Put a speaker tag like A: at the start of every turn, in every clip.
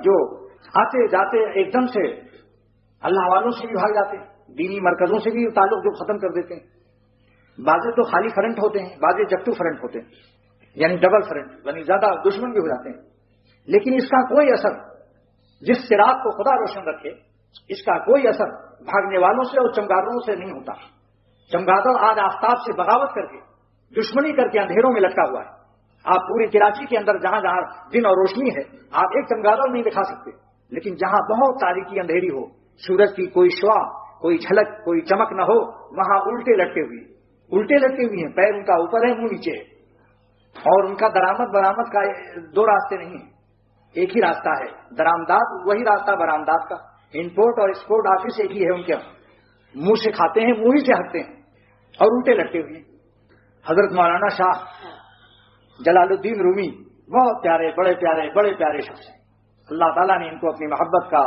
A: جو آتے جاتے ایک دم سے اللہ والوں سے بھی بھاگ جاتے ہیں, دینی مرکزوں سے بھی تعلق جو ختم کر دیتے ہیں. بعضے تو خالی فرنٹ ہوتے ہیں, بعضے جگتو فرنٹ ہوتے ہیں, یعنی ڈبل فرنٹ, یعنی زیادہ دشمن بھی ہو جاتے ہیں. لیکن اس کا کوئی اثر, جس چراغ کو خدا روشن رکھے, اس کا کوئی اثر بھاگنے والوں سے اور چمگادڑوں سے نہیں ہوتا. چمگادڑ آج آفتاب سے بغاوت کر کے, دشمنی کر کے اندھیروں میں لٹکا ہوا ہے. آپ پوری کراچی کے اندر جہاں جہاں دن اور روشنی ہے, آپ ایک چمگادڑ نہیں دکھا سکتے. لیکن جہاں بہت تاریکی اندھیری ہو, سورج کی کوئی شعاع, کوئی جھلک, کوئی چمک نہ ہو, وہاں الٹے لٹکے ہوئے ہیں. پیر ان کا اوپر ہے, منہ نیچے ہے. اور ان کا درآمد برآمد کا دو راستے نہیں ہیں, ایک ہی راستہ ہے. درآمدات وہی راستہ برآمدات کا, امپورٹ اور ایکسپورٹ آفس ایک ہی ہے ان کے. منہ سے کھاتے ہیں, منہ ہی سے ہٹتے ہیں, اور الٹے لٹکے ہوئے ہیں. حضرت مولانا شاہ جلال الدین رومی بہت پیارے, بڑے پیارے شخص ہیں. اللہ تعالیٰ نے ان کو اپنی محبت کا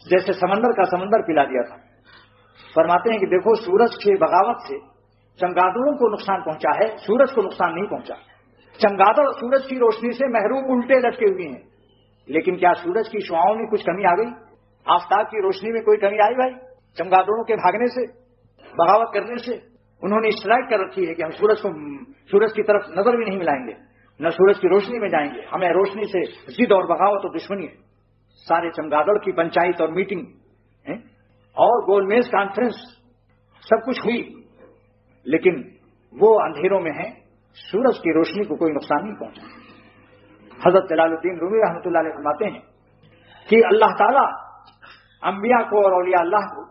A: جیسے سمندر کا سمندر پلا دیا تھا. فرماتے ہیں کہ دیکھو, سورج کی بغاوت سے چمگادڑوں کو نقصان پہنچا ہے, سورج کو نقصان نہیں پہنچا. چمگادڑ سورج کی روشنی سے محروم الٹے لٹکے ہوئے ہیں. لیکن کیا سورج کی شعاؤں میں کچھ کمی آ گئی؟ آفتاب کی روشنی میں کوئی کمی آئی بھائی؟ چمگادڑوں کے بھاگنے سے, بغاوت کرنے سے انہوں نے اسٹرائک کر رکھی ہے کہ ہم سورج کی طرف نظر بھی نہیں ملائیں گے, نہ سورج کی روشنی میں جائیں گے. ہمیں روشنی سے ضد اور بغاوت اور دشمنی ہے. سارے چمگادڑ کی پنچایت اور میٹنگ اور گول میز کانفرنس سب کچھ ہوئی, لیکن وہ اندھیروں میں ہیں, سورج کی روشنی کو کوئی نقصان نہیں پہنچا. حضرت جلال الدین رومی رحمۃ اللہ علیہ فرماتے ہیں کہ اللہ تعالیٰ انبیاء کو اور اولیاء اللہ کو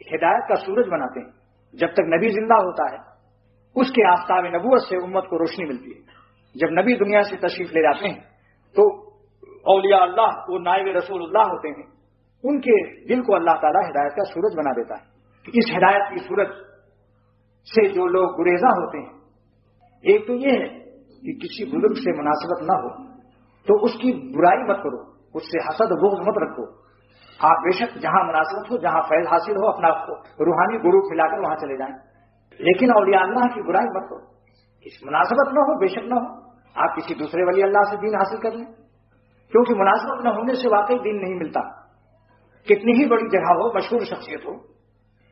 A: ہدایت کا سورج بناتے ہیں. جب تک نبی زندہ ہوتا ہے, اس کے آفتاب نبوت سے امت کو روشنی ملتی ہے. جب نبی دنیا سے تشریف لے جاتے ہیں تو اولیاء اللہ, وہ نائب رسول اللہ ہوتے ہیں, ان کے دل کو اللہ تعالیٰ ہدایت کا سورج بنا دیتا ہے. اس ہدایت کی سورج سے جو لوگ گریزاں ہوتے ہیں, ایک تو یہ ہے کہ کسی بزرگ سے مناسبت نہ ہو تو اس کی برائی مت کرو, اس سے حسد و بغض مت رکھو. آپ بے شک جہاں مناسبت ہو, جہاں فیض حاصل ہو, اپنا روحانی گروپ ملا کر وہاں چلے جائیں. لیکن اولیاء اللہ کی برائی مت کرو. اس مناسبت نہ ہو, بے شک نہ ہو, آپ کسی دوسرے ولی اللہ سے دین حاصل کر لیں, کیونکہ مناسبت نہ ہونے سے واقعی دین نہیں ملتا. کتنی ہی بڑی جگہ ہو, مشہور شخصیت ہو,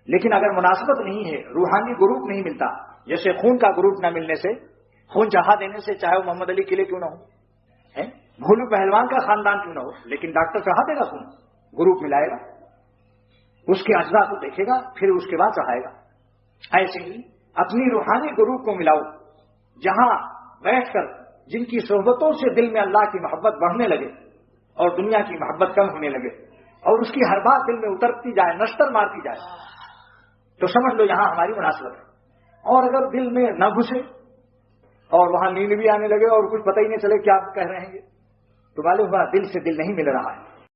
A: لیکن اگر مناسبت نہیں ہے, روحانی گروپ نہیں ملتا, جیسے خون کا گروپ نہ ملنے سے, خون چڑھا دینے سے, چاہے وہ محمد علی قلعے کیوں نہ ہو, بھولو پہلوان کا خاندان کیوں نہ ہو, لیکن ڈاکٹر چڑھا دے گا خون, گروپ ملائے گا, اس کے اجزاء کو دیکھے گا, پھر اس کے بعد چڑھائے گا. ایسے ہی اپنی روحانی گروپ کو ملاؤ, جہاں بیٹھ کر جن کی صحبتوں سے دل میں اللہ کی محبت بڑھنے لگے اور دنیا کی محبت کم ہونے لگے, اور اس کی ہر بات دل میں اترتی جائے, نشتر مارتی جائے, تو سمجھ لو یہاں ہماری مناسبت ہے. اور اگر دل میں نہ گھسے اور وہاں نیند بھی آنے لگے اور کچھ پتہ ہی نہیں چلے کیا کہہ رہے ہیں, تو معلوم ہوا دل سے دل نہیں مل رہا ہے.